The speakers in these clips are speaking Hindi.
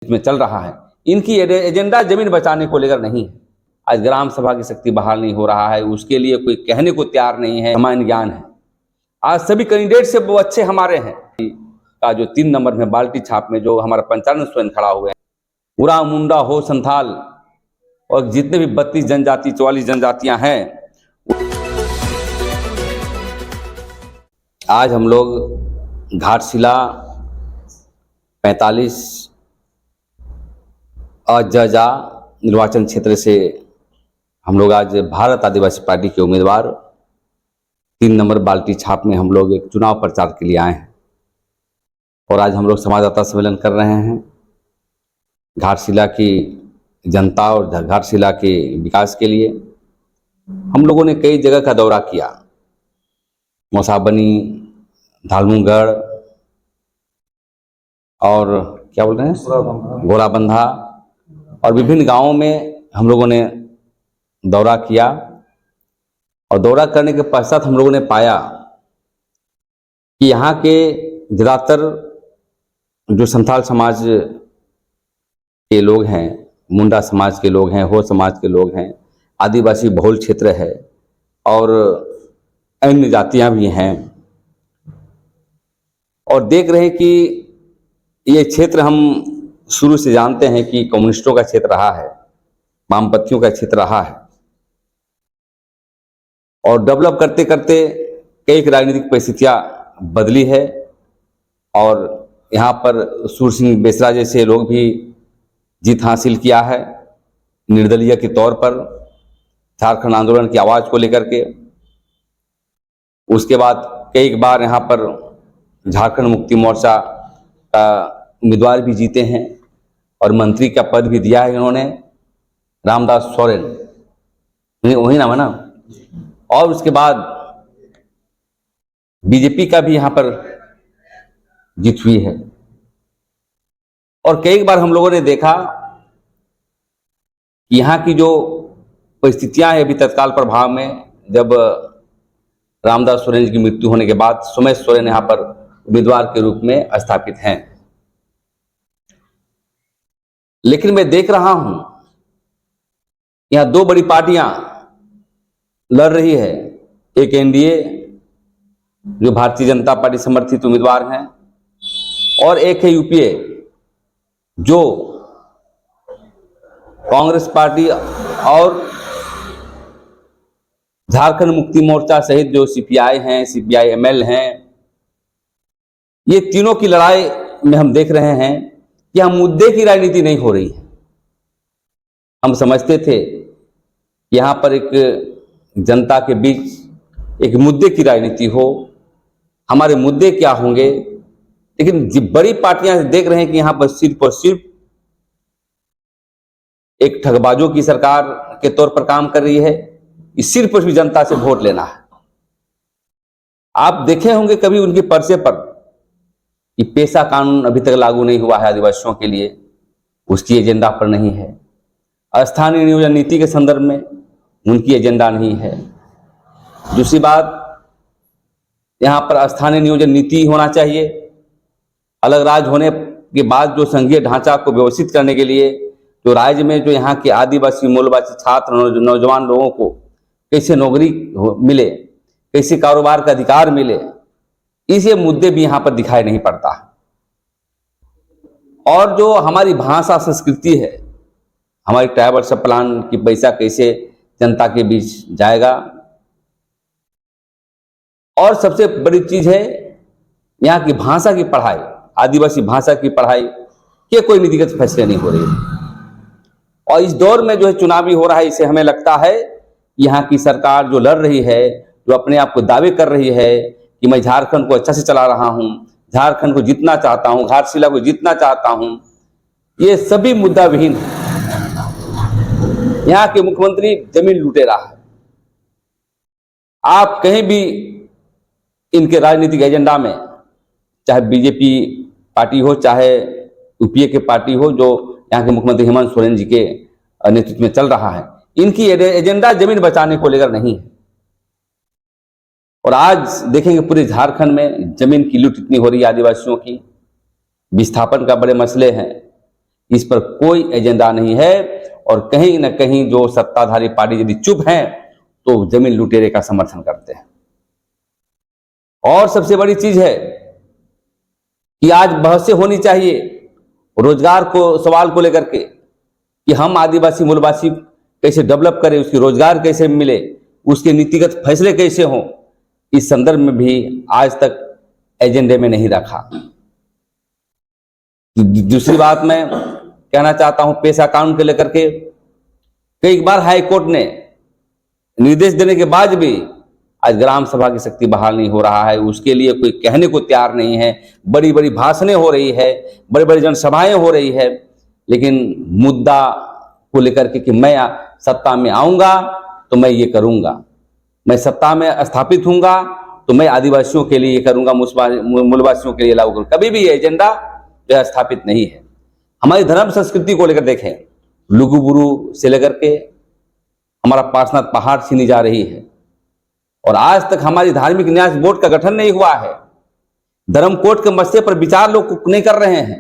में चल रहा है, इनकी एजेंडा जमीन बचाने को लेकर नहीं है। आज ग्राम सभा की शक्ति बहाल नहीं हो रहा है, उसके लिए कोई कहने को तैयार नहीं है, सामान्य ज्ञान है। आज सभी कैंडिडेट से वो अच्छे हमारे हैं का जो 3 नंबर में बाल्टी छाप में जो हमारा पंचानन सोरेन खड़ा हुए हैं, उरा मुंडा हो संथाल और जितने भी 32 जनजाति 44 जनजातियां हैं, आज हम लोग घाटशिला 45 अजजा निर्वाचन क्षेत्र से हम लोग आज भारत आदिवासी पार्टी के उम्मीदवार 3 नंबर बाल्टी छाप में हम लोग एक चुनाव प्रचार के लिए आए हैं और आज हम लोग संवाददाता सम्मेलन कर रहे हैं। घाटशिला की जनता और घाटशिला के विकास के लिए हम लोगों ने कई जगह का दौरा किया, मौसाबनी, धालमुगढ़ और क्या बोल रहे हैं गोराबंधा और विभिन्न गांवों में हम लोगों ने दौरा किया और दौरा करने के पश्चात हम लोगों ने पाया कि यहाँ के ज़्यादातर जो संथाल समाज के लोग हैं, मुंडा समाज के लोग हैं, हो समाज के लोग हैं, आदिवासी बहुल क्षेत्र है और अन्य जातियां भी हैं और देख रहे हैं कि ये क्षेत्र हम शुरू से जानते हैं कि कम्युनिस्टों का क्षेत्र रहा है, वामपंथियों का क्षेत्र रहा है और डेवलप करते करते कई राजनीतिक परिस्थितियां बदली है और यहाँ पर सूर सिंह बेसरा जैसे लोग भी जीत हासिल किया है निर्दलीय के तौर पर झारखंड आंदोलन की आवाज़ को लेकर के। उसके बाद कई बार यहाँ पर झारखंड मुक्ति मोर्चा का उम्मीदवार भी जीते हैं और मंत्री का पद भी दिया है इन्होंने, रामदास सोरेन, वही नाम है ना। और उसके बाद बीजेपी का भी यहाँ पर जीत हुई है और कई बार हम लोगों ने देखा कि यहाँ की जो परिस्थितियां हैं अभी तत्काल प्रभाव में, जब रामदास सोरेन जी की मृत्यु होने के बाद सोमेश सोरेन यहाँ पर उम्मीदवार के रूप में स्थापित हैं। लेकिन मैं देख रहा हूं यहाँ 2 बड़ी पार्टियां लड़ रही है, एक एनडीए जो भारतीय जनता पार्टी समर्थित उम्मीदवार हैं और एक है यूपीए जो कांग्रेस पार्टी और झारखंड मुक्ति मोर्चा सहित जो सीपीआई हैं, सीपीआई एमएल हैं, ये तीनों की लड़ाई में हम देख रहे हैं कि यहाँ मुद्दे की राजनीति नहीं हो रही है। हम समझते थे कि यहाँ पर एक जनता के बीच एक मुद्दे की राजनीति हो, हमारे मुद्दे क्या होंगे, लेकिन बड़ी पार्टियां देख रहे हैं कि यहाँ पर सिर्फ और सिर्फ एक ठगबाजों की सरकार के तौर पर काम कर रही है, सिर्फ और सिर्फ जनता से वोट लेना है। आप देखे होंगे कभी उनके पर्चे पर कि पेशा कानून अभी तक लागू नहीं हुआ है आदिवासियों के लिए, उसकी एजेंडा पर नहीं है। स्थानीय नियोजन नीति के संदर्भ में उनकी एजेंडा नहीं है। दूसरी बात, यहाँ पर स्थानीय नियोजन नीति होना चाहिए, अलग राज्य होने के बाद जो संघीय ढांचा को व्यवस्थित करने के लिए जो राज्य में जो यहाँ के आदिवासी मूलवासी छात्र नौजवान लोगों को कैसे नौकरी मिले, कैसे कारोबार का अधिकार मिले, इसे मुद्दे भी यहाँ पर दिखाई नहीं पड़ता। और जो हमारी भाषा संस्कृति है, हमारी ट्राइबल सब प्लान की पैसा कैसे जनता के बीच जाएगा, और सबसे बड़ी चीज है यहाँ की भाषा की पढ़ाई, आदिवासी भाषा की पढ़ाई के कोई नीतिगत फैसले नहीं हो रही है। और इस दौर में जो है चुनावी हो रहा है, इसे हमें लगता है यहाँ की सरकार जो लड़ रही है, जो अपने आप को दावे कर रही है कि मैं झारखंड को अच्छा से चला रहा हूँ, झारखंड को जीतना चाहता हूँ, घाटशिला को जीतना चाहता हूँ, ये सभी मुद्दा विहीन है। यहाँ के मुख्यमंत्री जमीन लूटे रहा है। आप कहीं भी इनके राजनीतिक एजेंडा में, चाहे बीजेपी पार्टी हो चाहे यूपीए के पार्टी हो, जो यहाँ के मुख्यमंत्री हेमंत सोरेन जी के नेतृत्व में चल रहा है, इनकी एजेंडा जमीन बचाने को लेकर नहीं है। और आज देखेंगे पूरे झारखंड में जमीन की लूट इतनी हो रही है आदिवासियों की, विस्थापन का बड़े मसले हैं, इस पर कोई एजेंडा नहीं है। और कहीं न कहीं जो सत्ताधारी पार्टी यदि चुप हैं तो जमीन लुटेरे का समर्थन करते हैं। और सबसे बड़ी चीज है कि आज बहसें होनी चाहिए रोजगार को सवाल को लेकर के कि हम आदिवासी मूलवासी कैसे डेवलप करें, उसकी रोजगार कैसे मिले, उसके नीतिगत फैसले कैसे हों। इस संदर्भ में भी आज तक एजेंडे में नहीं रखा। दूसरी बात मैं कहना चाहता हूं, पेशा कानून को लेकर के कई बार हाई कोर्ट ने निर्देश देने के बाद भी आज ग्राम सभा की शक्ति बहाल नहीं हो रहा है। उसके लिए कोई कहने को तैयार नहीं है। बड़ी बड़ी भाषणें हो रही है, बड़ी बड़ी जनसभाएं हो रही है, लेकिन मुद्दा को लेकर के कि मैं सत्ता में आऊंगा तो मैं ये करूंगा, मैं सत्ता में स्थापित हूंगा तो मैं आदिवासियों के लिए ये करूंगा, मूलवासियों के लिए लागू करूंगा, कभी भी ये एजेंडा जो है स्थापित नहीं है। हमारी धर्म संस्कृति को लेकर देखें, लुगुबुरु से लेकर के हमारा पार्श्वनाथ पहाड़ छीनी जा रही है और आज तक हमारी धार्मिक न्यास बोर्ड का गठन नहीं हुआ है। धर्म कोड के मसले पर विचार लोग नहीं कर रहे हैं।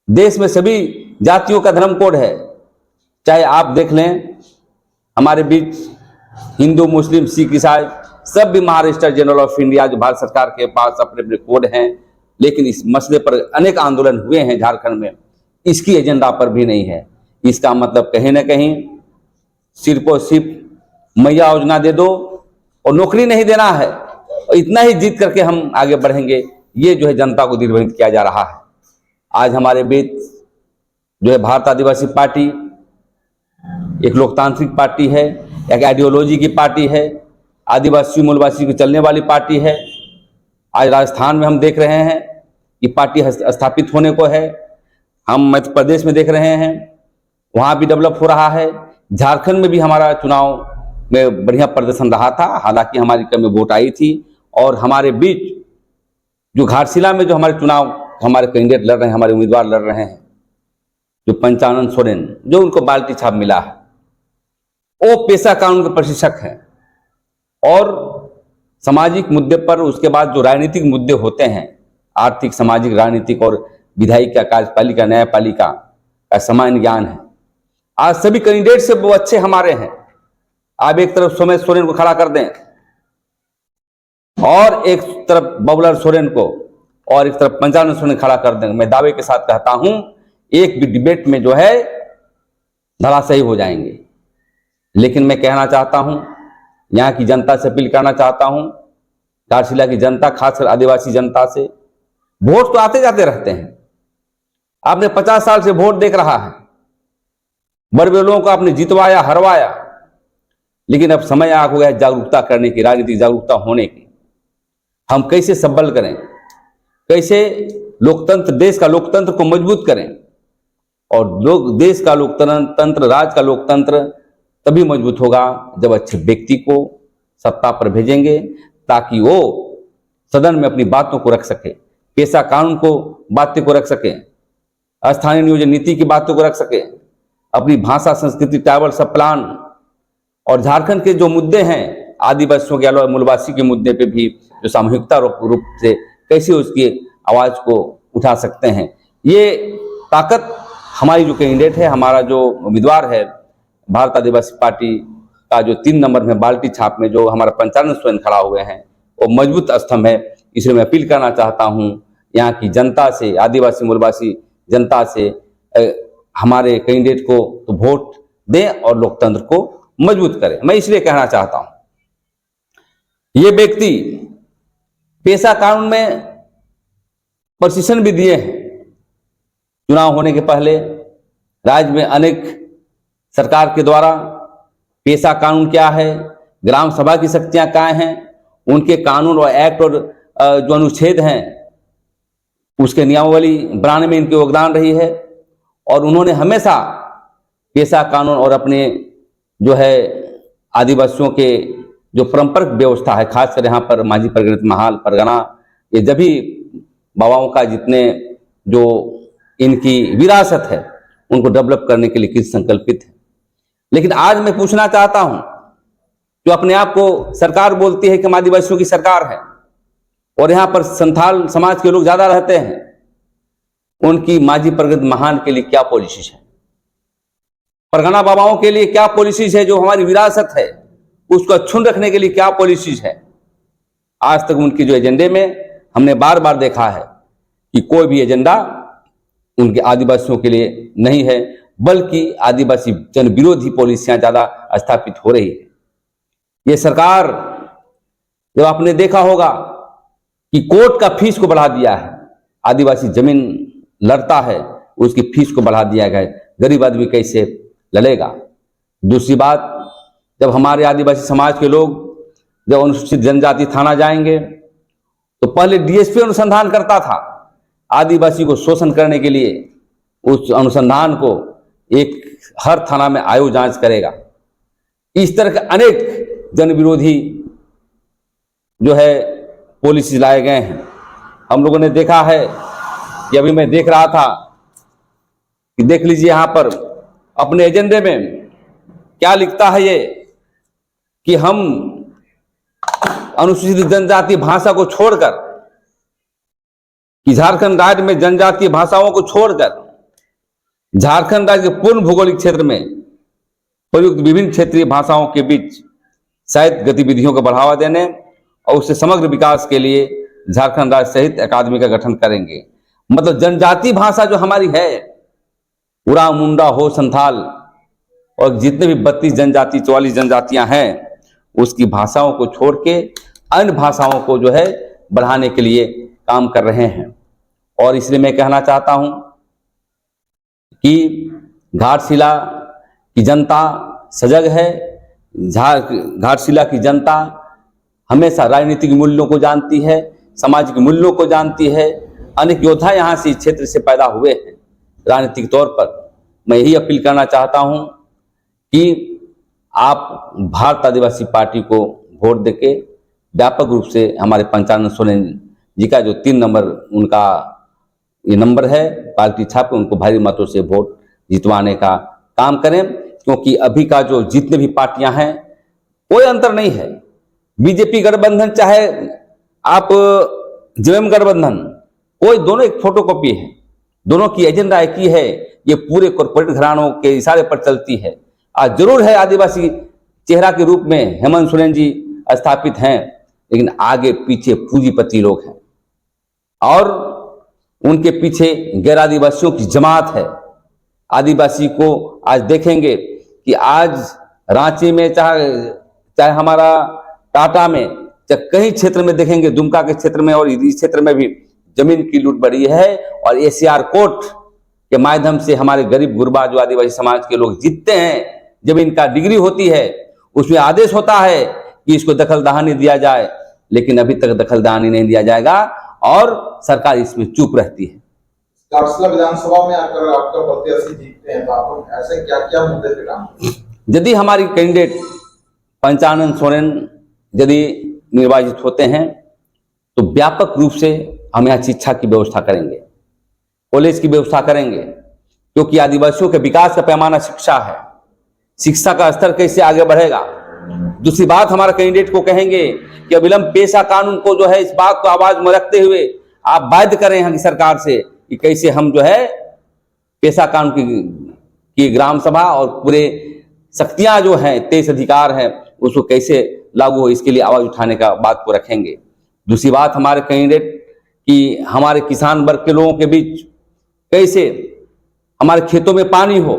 देश में सभी जातियों का धर्म कोड है, चाहे आप देख लें हमारे बीच हिंदू, मुस्लिम, सिख, ईसाई सब भी महाराष्ट्र जनरल ऑफ इंडिया जो भारत सरकार के पास अपने अपने कोड हैं, लेकिन इस मसले पर अनेक आंदोलन हुए हैं झारखंड में, इसकी एजेंडा पर भी नहीं है। इसका मतलब कहीं ना कहीं सिर्फ और सिर्फ मैया योजना दे दो और नौकरी नहीं देना है और इतना ही जीत करके हम आगे बढ़ेंगे, ये जो है जनता को दिग्भ्रमित किया जा रहा है। आज हमारे बीच जो है भारत आदिवासी पार्टी एक लोकतांत्रिक पार्टी है, एक आइडियोलॉजी की पार्टी है, आदिवासी मूलवासी को चलने वाली पार्टी है। आज राजस्थान में हम देख रहे हैं कि पार्टी स्थापित होने को है। हम मध्य प्रदेश में देख रहे हैं, वहाँ भी डेवलप हो रहा है। झारखंड में भी हमारा चुनाव में बढ़िया प्रदर्शन रहा था, हालांकि हमारी कम में वोट आई थी। और हमारे बीच जो घाटशिला में जो हमारे चुनाव हमारे कैंडिडेट लड़ रहे हैं, हमारे उम्मीदवार लड़ रहे हैं, जो पंचानन सोरेन जो उनको बाल्टी छाप मिला है, वो पेशा कानून के प्रशिक्षक हैं। और सामाजिक मुद्दे पर उसके बाद जो राजनीतिक मुद्दे होते हैं, आर्थिक, सामाजिक, राजनीतिक और विधायिका, कार्यपालिका, न्यायपालिका का सामान्य ज्ञान है। आज सभी कैंडिडेट से वो अच्छे हमारे हैं। आप एक तरफ सोमेश सोरेन को खड़ा कर दें और एक तरफ बबलर सोरेन को और एक तरफ पंचानन सोरेन खड़ा कर दें, मैं दावे के साथ कहता हूं एक भी डिबेट में जो है धराशायी हो जाएंगे। लेकिन मैं कहना चाहता हूं, यहाँ की जनता से अपील करना चाहता हूं, घाटशिला की जनता, खासकर आदिवासी जनता से, वोट तो आते जाते रहते हैं। आपने 50 साल से वोट देख रहा है, बड़े बड़े लोगों को आपने जितवाया, हरवाया, लेकिन अब समय आ गया है जागरूकता करने की, राजनीतिक जागरूकता होने की। हम कैसे सबल करें, कैसे लोकतंत्र, देश का लोकतंत्र को मजबूत करें। और लोग देश का लोकतंत्र, राज्य का लोकतंत्र तभी मजबूत होगा जब अच्छे व्यक्ति को सत्ता पर भेजेंगे, ताकि वो सदन में अपनी बातों को रख सके, पेशा कानून को बातें को रख सके, स्थानीय नियोजन नीति की बातों को रख सके, अपनी भाषा, संस्कृति, ट्राइबल सब प्लान और झारखंड के जो मुद्दे हैं, आदिवासियों के अलावा मूलवासी के मुद्दे पे भी जो सामूहिकता रूप से कैसे उसकी आवाज को उठा सकते हैं। ये ताकत हमारी जो कैंडिडेट है, हमारा जो उम्मीदवार है भारत आदिवासी पार्टी का, जो 3 नंबर में बाल्टी छाप में जो हमारा पंचानन सोरेन खड़ा हुए हैं, वो मजबूत स्तंभ है। इसलिए मैं अपील करना चाहता हूँ यहाँ की जनता से, आदिवासी मूलवासी जनता से, हमारे कैंडिडेट को तो वोट दें और लोकतंत्र को मजबूत करें। मैं इसलिए कहना चाहता हूं ये व्यक्ति पेशा कानून में प्रशिक्षण भी दिए हैं। चुनाव होने के पहले राज्य में अनेक सरकार के द्वारा पेशा कानून क्या है, ग्राम सभा की शक्तियां क्या हैं, उनके कानून और एक्ट और जो अनुच्छेद हैं उसके नियमावली बनाने में इनकी योगदान रही है। और उन्होंने हमेशा पेशा कानून और अपने जो है आदिवासियों के जो पारंपरिक व्यवस्था है, खासकर यहाँ पर माझी परगणित महाल परगना, ये जभी बाबाओं का जितने जो इनकी विरासत है उनको डेवलप करने के लिए किस संकल्पित है। लेकिन आज मैं पूछना चाहता हूं, जो अपने आप को सरकार बोलती है कि हम आदिवासियों की सरकार है और यहाँ पर संथाल समाज के लोग ज्यादा रहते हैं, उनकी माजी प्रगति महान के लिए क्या पॉलिसीज है, परगना बाबाओं के लिए क्या पॉलिसीज है, जो हमारी विरासत है उसको अक्षुण्ण रखने के लिए क्या पॉलिसीज है। आज तक उनके जो एजेंडे में हमने बार बार देखा है कि कोई भी एजेंडा उनके आदिवासियों के लिए नहीं है, बल्कि आदिवासी जन विरोधी पॉलिसियां ज्यादा स्थापित हो रही है। ये सरकार, जब आपने देखा होगा कि कोर्ट का फीस को बढ़ा दिया है, आदिवासी जमीन लड़ता है उसकी फीस को बढ़ा दिया गया है, गरीब आदमी कैसे लड़ेगा। दूसरी बात, जब हमारे आदिवासी समाज के लोग जब अनुसूचित जनजाति थाना जाएंगे तो पहले डीएसपी अनुसंधान करता था, आदिवासी को शोषण करने के लिए उस अनुसंधान को एक हर थाना में आयोग जांच करेगा। इस तरह के अनेक जन विरोधी जो है पॉलिसी लाए गए हैं। हम लोगों ने देखा है कि अभी मैं देख रहा था कि देख लीजिए यहां पर अपने एजेंडे में क्या लिखता है ये कि हम अनुसूचित जनजाति भाषा को छोड़कर, कि झारखंड राज्य में जनजातीय भाषाओं को छोड़कर झारखंड राज्य के पूर्ण भौगोलिक क्षेत्र में प्रयुक्त विभिन्न क्षेत्रीय भाषाओं के बीच साहित्य गतिविधियों को बढ़ावा देने और उससे समग्र विकास के लिए झारखंड राज्य साहित्य अकादमी का गठन करेंगे। मतलब जनजातीय भाषा जो हमारी है, उरांव, मुंडा, हो, संथाल और जितने भी 32 जनजाति 44 जनजातियां हैं, उसकी भाषाओं को छोड़ के अन्य भाषाओं को जो है बढ़ाने के लिए काम कर रहे हैं। और इसलिए मैं कहना चाहता हूं कि घाटशिला की जनता सजग है। घाटशिला की जनता हमेशा राजनीतिक मूल्यों को जानती है, सामाजिक मूल्यों को जानती है। अनेक योद्धा यहाँ से इस क्षेत्र से पैदा हुए हैं राजनीतिक तौर पर। मैं यही अपील करना चाहता हूँ कि आप भारत आदिवासी पार्टी को वोट देके व्यापक रूप से हमारे पंचानन सोरेन जी का जो 3 नंबर उनका ये नंबर है पार्टी छाप, उनको भारी मतों से वोट जितवाने का काम करें। क्योंकि अभी का जो जितने भी पार्टियां हैं कोई अंतर नहीं है। बीजेपी गठबंधन चाहे आप जेएम गठबंधन, कोई दोनों एक फोटोकॉपी है, दोनों की एजेंडा एक ही है। ये पूरे कॉर्पोरेट घरानों के इशारे पर चलती है। आज जरूर है आदिवासी चेहरा के रूप में हेमंत सोरेन जी स्थापित हैं, लेकिन आगे पीछे पूंजीपति लोग हैं और उनके पीछे गैर आदिवासियों की जमात है। आदिवासी को आज देखेंगे कि आज रांची में चाहे हमारा टाटा में, चाहे कई क्षेत्र में देखेंगे, दुमका के क्षेत्र में और इस क्षेत्र में भी जमीन की लूट बढ़ी है। और एसीआर कोर्ट के माध्यम से हमारे गरीब गुरबा जो आदिवासी समाज के लोग जीतते हैं, जब इनका डिग्री होती है उसमें आदेश होता है कि इसको दखलदानी दिया जाए, लेकिन अभी तक दखलदानी नहीं दिया जाएगा और सरकार इसमें चुप रहती है। घाटशिला विधानसभा में आकर आपका प्रत्याशी जीतते हैं तो आप ऐसे क्या क्या मुद्दे पे काम करेंगे? यदि हमारी कैंडिडेट पंचानन सोरेन यदि निर्वाचित होते हैं तो व्यापक रूप से हम यहाँ शिक्षा की व्यवस्था करेंगे, कॉलेज की व्यवस्था करेंगे, क्योंकि आदिवासियों के विकास का पैमाना शिक्षा है। शिक्षा का स्तर कैसे आगे बढ़ेगा। दूसरी बात, हमारे कैंडिडेट को कहेंगे कि अविलंब पेशा कानून को जो है इस बात को आवाज में रखते हुए आप बाध्य करें यहाँ की सरकार से कि कैसे हम जो है पेशा कानून की ग्राम सभा और पूरे शक्तियां जो हैं 23 अधिकार हैं उसको कैसे लागू हो, इसके लिए आवाज उठाने का बात को रखेंगे। दूसरी बात, हमारे कैंडिडेट कि हमारे किसान वर्ग के लोगों के बीच कैसे हमारे खेतों में पानी हो,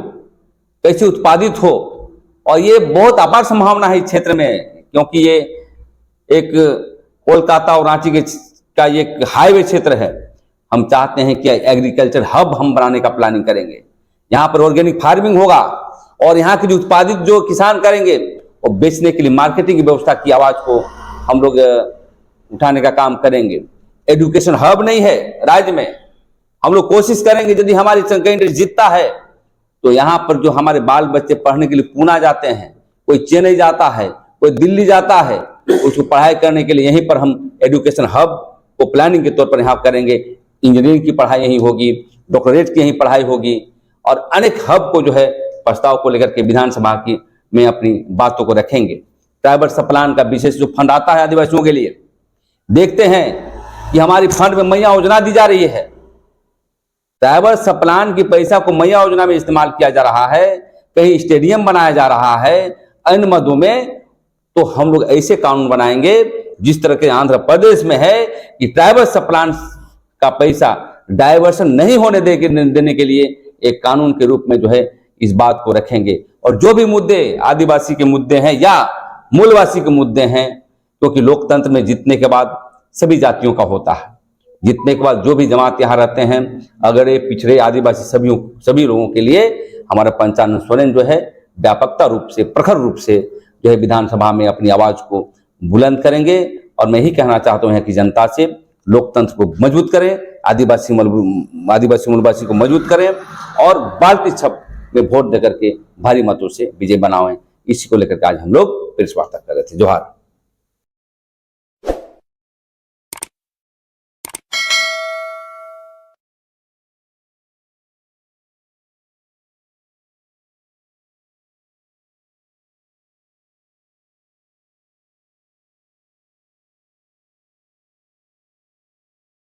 कैसे उत्पादित हो। और ये बहुत अपार संभावना है इस क्षेत्र में, क्योंकि ये एक कोलकाता और रांची का एक हाईवे क्षेत्र है। हम चाहते हैं कि एग्रीकल्चर हब हम बनाने का प्लानिंग करेंगे। यहाँ पर ऑर्गेनिक फार्मिंग होगा और यहाँ के जो उत्पादित जो किसान करेंगे और बेचने के लिए मार्केटिंग की व्यवस्था की आवाज को हम लोग उठाने का काम करेंगे। एजुकेशन हब नहीं है राज्य में, हम लोग कोशिश करेंगे यदि हमारी कैंडिडेट जीतता है तो यहाँ पर जो हमारे बाल बच्चे पढ़ने के लिए पूना जाते हैं, कोई चेन्नई जाता है, कोई दिल्ली जाता है, उसको पढ़ाई करने के लिए यहीं पर हम एजुकेशन हब को प्लानिंग के तौर पर यहाँ करेंगे। इंजीनियरिंग की पढ़ाई यहीं होगी, डॉक्टरेट की यहीं पढ़ाई होगी और अनेक हब को जो है प्रस्ताव को लेकर के विधानसभा की में अपनी बातों को रखेंगे। ट्राइबल सप्लान का विशेष जो फंड आता है आदिवासियों के लिए, देखते हैं कि हमारी फंड में मैया योजना दी जा रही है, ट्राइबल प्लान की पैसा को मैया योजना में इस्तेमाल किया जा रहा है, कहीं स्टेडियम बनाया जा रहा है अन्य मदों में, तो हम लोग ऐसे कानून बनाएंगे जिस तरह के आंध्र प्रदेश में है कि ट्राइबल प्लान का पैसा डायवर्सन नहीं होने देने के लिए एक कानून के रूप में जो है इस बात को रखेंगे। और जो भी मुद्दे आदिवासी के मुद्दे हैं या मूलवासी के मुद्दे हैं, क्योंकि लोकतंत्र में जीतने के बाद सभी जातियों का होता है, जीतने के बाद जो भी जमात यहाँ रहते हैं, अगर ये पिछड़े आदिवासी सभी लोगों के लिए हमारा पंचानन सोरेन जो है व्यापकता रूप से, प्रखर रूप से जो है विधानसभा में अपनी आवाज को बुलंद करेंगे। और मैं ही कहना चाहता हूं कि जनता से लोकतंत्र को मजबूत करें, आदिवासी मूलवासी को मजबूत करें और बाल्टी छप में वोट देकर के भारी मतों से विजय बनाएं। इसी को लेकर के आज हम लोग प्रेस वार्ता कर रहे थे। जोहार।